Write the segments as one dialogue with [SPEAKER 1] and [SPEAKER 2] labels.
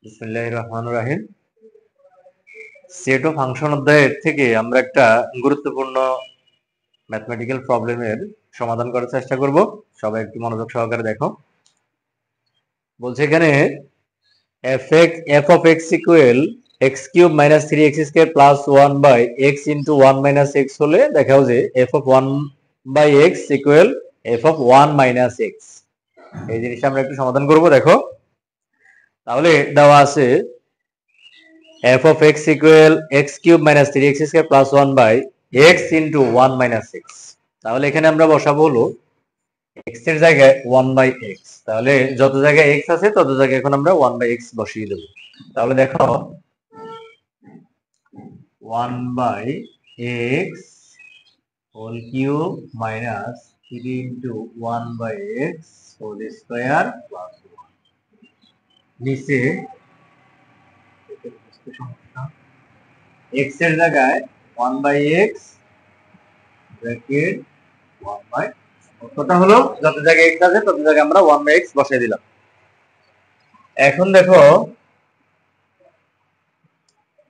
[SPEAKER 1] বিসমিল্লাহির রহমানির রহিম। সেট ও ফাংশন অধ্যায়ের থেকে আমরা একটা গুরুত্বপূর্ণ ম্যাথমেটিক্যাল প্রবলেমের সমাধান করার চেষ্টা করব। সবাই একটু মনোযোগ সহকারে দেখো। বলছে এখানে f of x equal x cube minus 3x square plus 1 by x into 1 minus x হলে দেখাও যে f of 1 by x equal f of 1 minus x। এই জিনিসটা আমরা একটু সমাধান করব। দেখো তাহলে দেওয়া আছে f of x equal x cube minus 3x square plus 1 by x into 1 minus x। তাহলে এখানে আমরা বসাবো হলো x এর জায়গায় 1 by x। তাহলে যত জায়গায় x আছে তত জায়গায় এখন আমরা 1 by x বসিয়ে দেব। তাহলে দেখো 1 by x whole cube minus 3 into 1 by x whole square plus 1 নিচে x এর জায়গায় 1 by x ব্র্যাকেট 1 by কতটা হলো যত জায়গায় x আছে তত জায়গায় আমরা 1 by x বসিয়ে দিলাম। এখন দেখো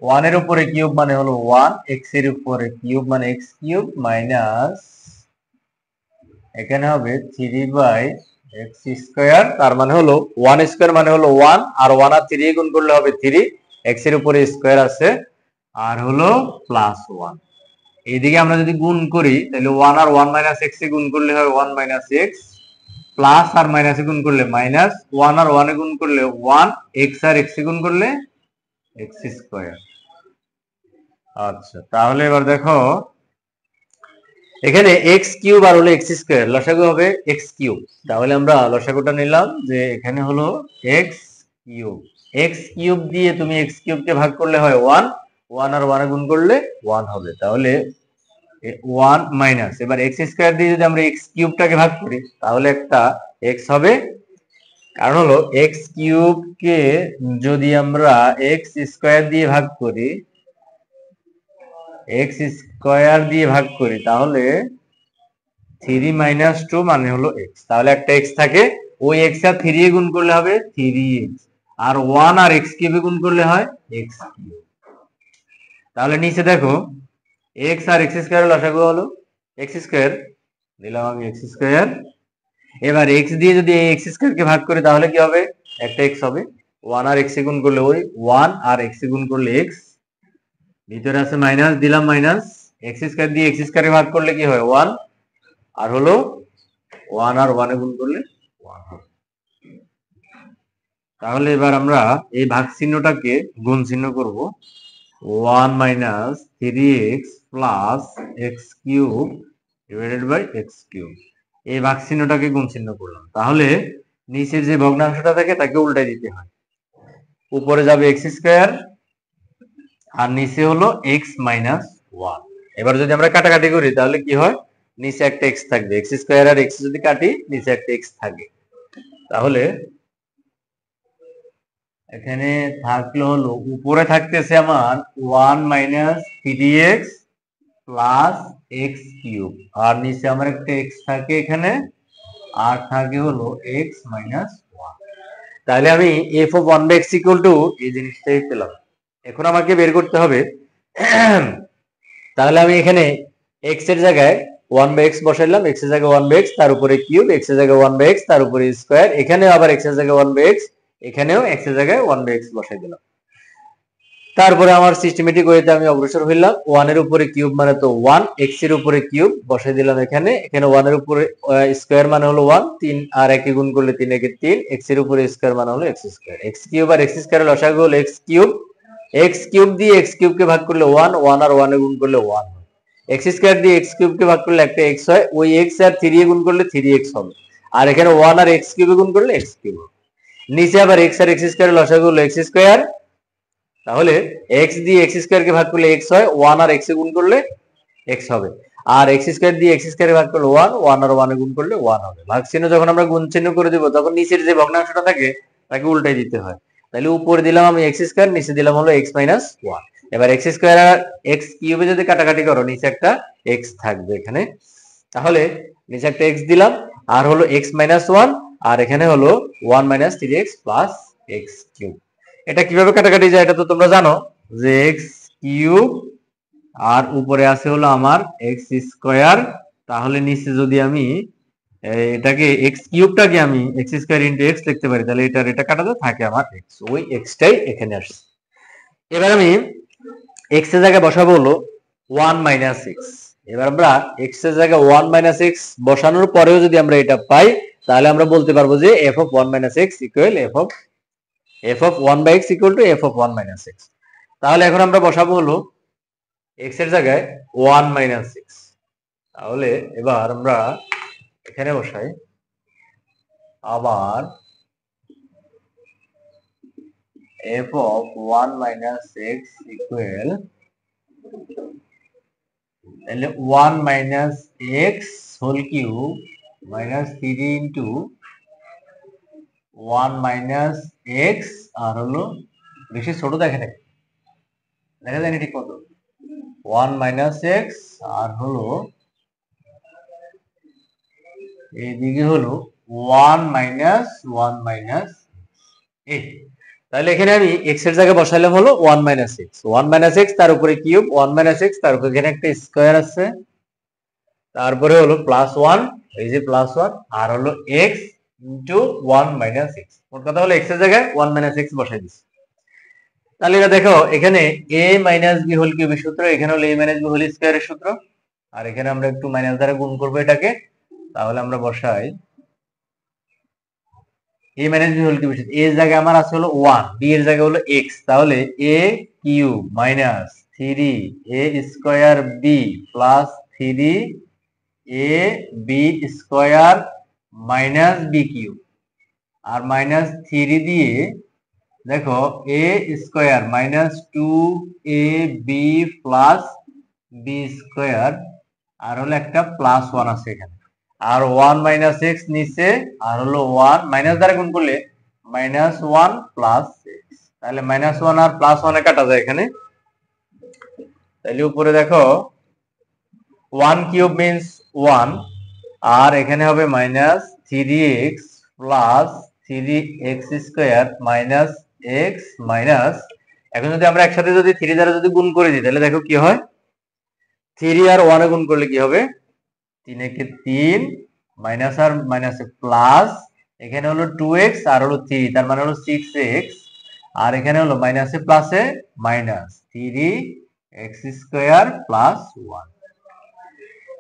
[SPEAKER 1] 1 এর উপরে কিউব মানে হলো 1, x এর উপরে কিউব মানে x কিউব মাইনাস এখানে হবে 3 by x স্কয়ার, তার মানে হলো 1 স্কয়ার মানে হলো 1 আর 1 আর 3 গুণ করলে হবে 3, x এর উপরে স্কয়ার আছে আর হলো প্লাস 1। এইদিকে আমরা যদি গুণ করি তাহলে 1 আর 1 মাইনাস x এ গুণ করলে হয় 1 মাইনাস x, প্লাস আর মাইনাস এ গুণ করলে মাইনাস, 1 আর 1 এ গুণ করলে 1, x আর x এ গুণ করলে x স্কয়ার। আচ্ছা তাহলে এবার দেখো এখানে x কিউব আর হলো x স্কয়ার, লসাগু হবে x কিউব। তাহলে আমরা লসাগুটা নিলাম যে এখানে হলো x কিউব। x কিউব দিয়ে তুমি x কিউব কে ভাগ করলে হয় 1, 1 আর 1 এ গুণ করলে 1 হবে। তাহলে 1 মাইনাস এবার x স্কয়ার দিয়ে যদি আমরা x কিউবটাকে ভাগ করি তাহলে একটা x হবে। কারণ হলো x কিউব কে যদি আমরা x স্কয়ার দিয়ে ভাগ করি, x স্কয়ার দিয়ে ভাগ করি তাহলে 3 মাইনাস 2 মানে হলো x। তাহলে একটা x থাকে, ওই x আর 3 এ গুণ করলে হবে 3x আর 1 আর x কিউবে গুণ করলে হয় x কিউব। তাহলে নিচে দেখো x আর x স্কয়ারের লসাগু হলো x স্কয়ার, দিলাম আমি x স্কয়ার। এবার x দিয়ে যদি এই x স্কয়ার কে ভাগ করি তাহলে কি হবে, একটা x হবে। 1 আর x এ গুণ করলে ওই 1 আর x এ গুণ করলে x, ভিতরে আছে মাইনাস, দিলাম মাইনাস, x স্কয়ার দিয়ে x স্কয়ারে ভাগ করলে কি হয় 1 আর হলো 1 আর 1 এ গুণ করলে 1 হবে। তাহলে এবার আমরা এই ভাগ চিহ্নটাকে গুণ চিহ্ন করব, 1 minus 3x plus x cube divided by x cube. এই ভাগ চিহ্নটাকে গুণ চিহ্ন করলাম। তাহলে নিচের যে ভগ্নাংশটা থাকে তাকে উল্টাই দিতে হয়, উপরে যাবে x স্কয়ার আর নিচে হলো x মাইনাস 1। এবার যদি আমরা কাটাকাটি করি তাহলে কি হয়, নিচে একটা x থাকবে, x স্কয়ার আর x যদি কাটি নিচে একটা x থাকে। তাহলে এখানে থাকলো হলো উপরে থাকতেছে আমার 1 minus 3x plus x cube আর নিচে আমার একটা x থাকে এখানে আর থাকে হলো x মাইনাস 1। তাহলে আমি f of 1 by x equal to এই জিনিসটাই পেলাম। এখন আমাকে বের করতে হবে তাহলে আমি এখানে x এর জায়গায় 1 by x বসাইলাম, x এর জায়গায় 1 by x তার উপরে কিউব, x এর জায়গায় 1 by x তার উপরে স্কয়ার, এখানেও আবার x এর জায়গায় 1 by x, এখানেও x এর জায়গায় 1 by x বসাই দিলাম। তারপরে আমার সিস্টেমেটিক ওয়েতে আমি অগ্রসর হইলাম, 1 এর উপরে কিউব মানে তো 1, x এর উপরে কিউব বসাই দিলাম এখানে, এখানে 1 এর উপরে স্কয়ার মানে হলো 1, 3 আর 1 এ গুণ করলে 3 একে 3, x এর উপরে স্কয়ার মানে হলো x স্কয়ার। x কিউব আর x স্কয়ারের লসাগু হলো x কিউব, x কিউব দিয়ে x কিউব কে ভাগ করলে 1, 1 আর 1 এ গুণ করলে 1 হয়। x স্কয়ার দিয়ে x কিউব কে ভাগ করলে একটা x হয়, ওই x আর 3 এ গুণ করলে 3x হবে। আর এখানে 1 আর x কিউব এ গুণ করলে x কিউব হবে। নিচে আবার x আর x স্কয়ারের লসাগু হলো x স্কয়ার। তাহলে x দিয়ে x স্কয়ার কে ভাগ করলে x হয়, 1 আর x এ গুণ করলে x হবে। আর x স্কয়ার দিয়ে x স্কয়ারে ভাগ করলে 1, 1 আর 1 এ গুণ করলে 1 হবে। ভাগ চিহ্ন যখন আমরা গুণ চিহ্ন করে দেব তখন নিচের যে ভগ্নাংশটা থাকে তাকে উল্টাই দিতে হয়। তাহলে উপরে দিলাম আমি x স্কয়ার, নিচে দিলাম হলো x মাইনাস 1। এবার x স্কয়ার আর x কিউবে যদি কাটাকাটি করো নিচে একটা x থাকবে এখানে। তাহলে নিচে একটা x দিলাম আর হলো x মাইনাস 1 আর এখানে হলো 1 minus 3x plus x cube. এটা কিভাবে কাটাকাটি যায় এটা তো তোমরা জানো যে এক্স কিউব আর উপরে আছে হলো আমার এক্স স্কোয়ার, তাহলে নিচে যদি আমি এটাকে এক্স কিউবটাকে আমি এক্স স্কোয়ার ইন্টু এক্স লিখতে পারি, তাহলে এটা কাটাতে থাকে আমার এক্স, ওই এক্সটাই এখানে আসছে। এবার আমি এক্স এর জায়গায় বসাবো হলো 1 মাইনাস এক্স। এবার আমরা এক্স এর জায়গায় 1 মাইনাস এক্স বসানোর পরেও যদি আমরা এটা পাই, তাহলে আমরা বলতে পারবো যে F of 1 minus x equal F of 1 by x equal to F of 1 minus x. তাহলে এখন আমরা বসাবো হলো এক্স এর জায়গায় 1 মাইনাস এক্স। তাহলে এবার আমরা এখানে বসাই আবার F of 1 minus x equal, তাহলে 1 minus x whole cube minus 3 into 1 minus x আর হলো বেশি ছোট দেখা যায়নি ঠিক মতো, 1 মাইনাস এক্স আর হলো এইদিকে হলো 1 মাইনাস এক্স। তাহলে এখানে আমি এক্স এর জায়গায় বসাইলাম হলো 1 মাইনাস এক্স, 1 মাইনাস এক্স তার উপরে কিউব 1 মাইনাস এক্স তার উপরে এখানে একটা স্কয়ার আছে, তারপরে হলো প্লাস 1, এই যে প্লাস 1 আর হলো এক্স ইনটু 1 মাইনাস এক্স। মোট কথা হলো এক্স এর জায়গায় 1 মাইনাস এক্স বসাই দিচ্ছি। তাহলে এটা দেখো এখানে a মাইনাস b হোল কিউবের সূত্র, এখানে হলো a মাইনাস b হোল স্কয়ারের সূত্র, আর এখানে আমরা একটু মাইনাস দ্বারা গুণ করব এটাকে। তাহলে আমরা বসাই a মাইনাস b হোল কিউবের সূত্র, a এর জায়গায় আমার আছে হলো 1, b এর জায়গায় হলো x, তাহলে a cube minus 3 a square b plus 3 a b square minus b cube আর মাইনাস 3 দিয়ে দেখো a square minus 2ab plus b square আর হলো একটা প্লাস 1 আছে এখানে, আর 1 মাইনাস এক্স নিচে আর হলো 1 মাইনাস দ্বারা গুণ করলে মাইনাস 1 প্লাস এক্স, তাহলে মাইনাস 1 আর প্লাস 1 এ কাটা যায় এখানে। তাহলে উপরে দেখো 1 কিউব মিন্স 1 আর এখানে হবে minus 3x plus 3x square minus x minus, এখন যদি আমরা একসাথে যদি 3 দ্বারা যদি গুণ করে দিই তাহলে দেখো কি হয়, 3 আর 1 এ গুণ করলে কি হবে, 3 একে 3 মাইনাস আর মাইনাসে প্লাস, এখানে হলো 2x আর হলো 3 তার মানে হলো 6x আর এখানে হলো মাইনাসে প্লাসে মাইনাস 3x স্কয়ার প্লাস 1।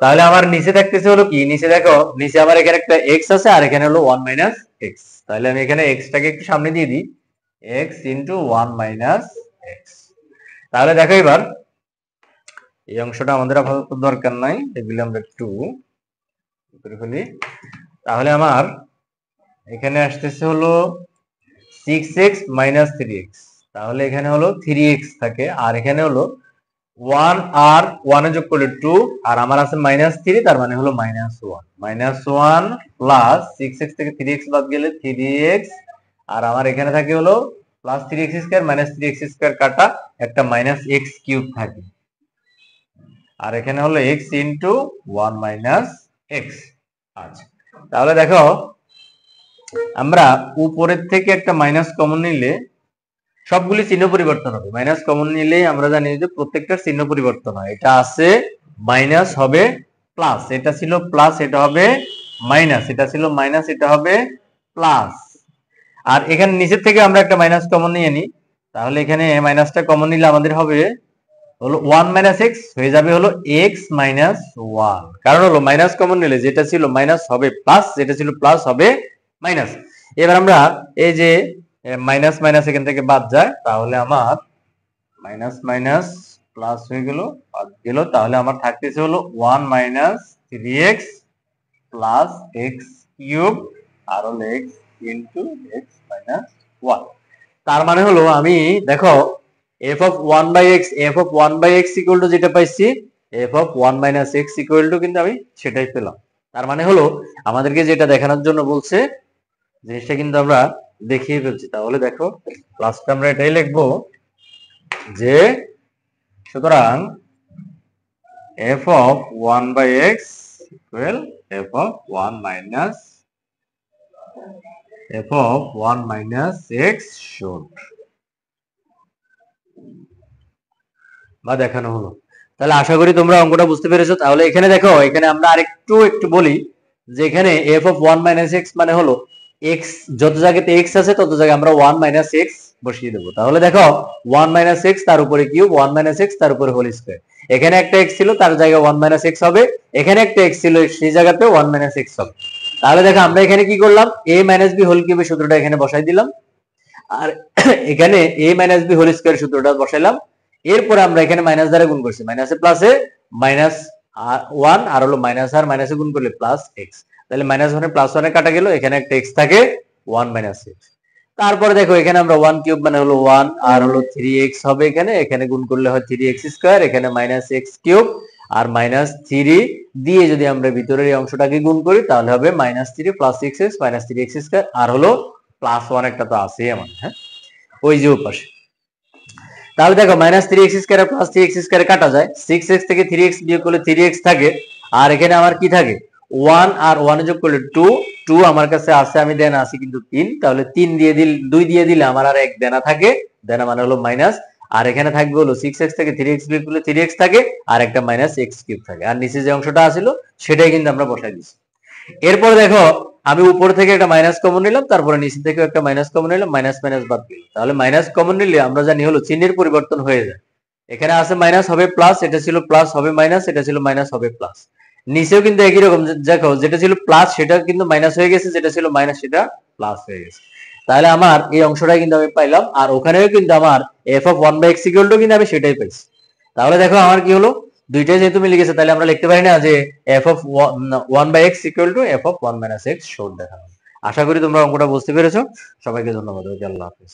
[SPEAKER 1] তাহলে আমার নিচে থাকতেছে হলো কি, নিচে দেখো নিচে আমার এখানে একটা x আছে আর এখানে হলো 1 মাইনাস x, তাহলে আমি এখানে x টাকে একটু সামনে দিয়ে দিই, x ইনটু 1 মাইনাস x। তাহলে দেখো এবার এই অংশটা আমাদের আপাতত দরকার নাই, এগুলো আমরা একটু করে ফেলি। তাহলে আমার এখানে আসতেছে হলো 6x মাইনাস 3x, তাহলে এখানে হলো 3x থাকে আর এখানে হলো 1 আর 1 এ যোগ করলে 2 আর আমার আছে মাইনাস 3 তার মানে হলো মাইনাস 1 প্লাস 6x থেকে 3x বাদ গেলে 3x আর আমার এখানে থাকে হলো plus 3x square minus 3x square কাটা একটা মাইনাস x কিউব থাকে আর এখানে হলো x ইনটু 1 মাইনাস x। আচ্ছা তাহলে দেখো আমরা উপরের থেকে একটা মাইনাস কমন নিলে সবগুলি চিহ্ন পরিবর্তন হবে, মাইনাস কমন নিলেই আমরা জানি যে প্রত্যেকটা চিহ্ন পরিবর্তন হয়, এটা আছে মাইনাস হবে প্লাস, এটা ছিল প্লাস এটা হবে মাইনাস, এটা ছিল মাইনাস এটা হবে প্লাস, আর এখানে নিচের থেকে আমরা একটা মাইনাস কমন নিয়ে নিই, তাহলে এখানে মাইনাসটা কমন নিলে আমাদের হবে হলো 1 মাইনাস এক্স হয়ে যাবে হলো এক্স মাইনাস 1, কারণ হলো মাইনাস কমন নিলে যেটা ছিল মাইনাস হবে প্লাস, যেটা ছিল প্লাস হবে মাইনাস। এবার আমরা এই যে মাইনাস মাইনাস এখান থেকে বাদ যায়, তাহলে আমার মাইনাস মাইনাস প্লাস হয়ে গেল বাদ গেল, তাহলে আমার থাকতেছে হলো 1 minus 3x plus x cube আর হলো x ইনটু x মাইনাস 1। তার মানে হলো আমি দেখো f of 1 by x, f of 1 by x equal to যেটা পাইছি f of 1 minus x equal to কিন্তু আমি সেটাই পেলাম। তার মানে হলো আমাদেরকে যেটা দেখানোর জন্য বলছে জিনিসটা কিন্তু আমরা দেখিয়ে ফেলছি। তাহলে দেখো লাস্টে আমরা এটাই লিখবো যে সুতরাং f of 1 by x equal f of 1 minus x should বা দেখানো হলো। তাহলে আশা করি তোমরা অঙ্কটা বুঝতে পেরেছো। তাহলে এখানে দেখো, এখানে আমরা আরেকটু একটু বলি যে এখানে f of 1 minus x মানে হলো x, যত জায়গাতে x আছে তত জায়গায় আমরা 1 minus x বসিয়ে দেবো। তাহলে দেখো 1 minus x তার উপরে কিউব, 1 minus x তার উপরে হোল স্কয়ার। এখানে একটা x ছিল, তার জায়গায় 1 minus x হবে। এখানে একটা x ছিল, সেই জায়গাতে 1 minus x হবে। তাহলে দেখো আমরা এখানে কি করলাম, a minus b হোল কিউবের সূত্রটা এখানে বসাই দিলাম, আর এখানে a minus b whole square সূত্রটা বসাইলাম। এরপরে আমরা এখানে মাইনাস দ্বারা গুণ করছি, মাইনাসে প্লাসে মাইনাস 1, আর হলো মাইনাস আর মাইনাসে গুণ করলে প্লাস এক্স। তাহলে মাইনাস 1 এ প্লাস 1 এ কাটা গেল, এখানে একটা এক্স থাকে 1 মাইনাস এক্স। তারপরে দেখো এখানে আমরা 1 কিউব মানে হলো 1, আর হলো 3x হবে, এখানে এখানে গুণ করলে হয় 3x স্কয়ার, এখানে মাইনাস x কিউব আর মাইনাস 3 দিয়ে যদি আমরা ভিতরের এই অংশটাকে গুণ করি তাহলে হবে minus 3 plus 6x minus 3x square, আর হলো প্লাস 1 একটা তো আছেই আমাদের, হ্যাঁ ওই যে পাশে। তাহলে দেখো মাইনাস 3x স্কয়ার আর প্লাস 3x স্কয়ার কাটা যায়, 6x থেকে 3x বিয়োগ করলে 3x থাকে, আর এখানে আমার কি থাকে 1, আর 1 যোগ করলে 2, 2 আমার কাছে আছে, আমি দেনা আছে কিন্তু 3, তাহলে 3 দিয়ে দিল 2 দিয়ে দিলে আমার আর 1 দেনা থাকে, দেনা মানে হলো মাইনাস, আর এখানে থাকবে হলো 6x থেকে 3x বিয়োগ করলে 3x থাকে, আর একটা মাইনাস x কিউব থাকে, আর নিচে যে অংশটা আছিল সেটাই কিন্তু আমরা বসাই দিছি। এরপর দেখো আমি উপর থেকে একটা মাইনাস কমন নিলাম, তারপরে নিচে থেকে একটা মাইনাস কমন নিলাম, মাইনাস মাইনাস বাদ গেল। তাহলে মাইনাস কমন নিলে আমরা জানি হলো চিহ্নের পরিবর্তন হয়ে যায়। এখানে আছে মাইনাস হবে প্লাস, এটা ছিল প্লাস হবে মাইনাস, এটা ছিল মাইনাস হবে প্লাস। নিচেও কিন্তু একই রকম, দেখো যেটা ছিল প্লাস সেটা কিন্তু মাইনাস হয়ে গেছে, যেটা ছিল মাইনাস সেটা প্লাস হয়ে গেছে। তাহলে আমার এই অংশটা কিন্তু আমি পাইলাম, আর ওখানেও কিন্তু আমার f of 1 by x equal to কিন্তু আমি সেটাই পাইছি। তাহলে দেখো আমার কি হলো, দুইটাই যেহেতু মিলে গেছে, তাহলে আমরা লিখতে পারি না যে f of 1 by x equal to f of 1 minus x short দেখানো। আশা করি তোমরা অঙ্কটা বুঝতে পেরেছো। সবাইকে ধন্যবাদ। আল্লাহ হাফেজ।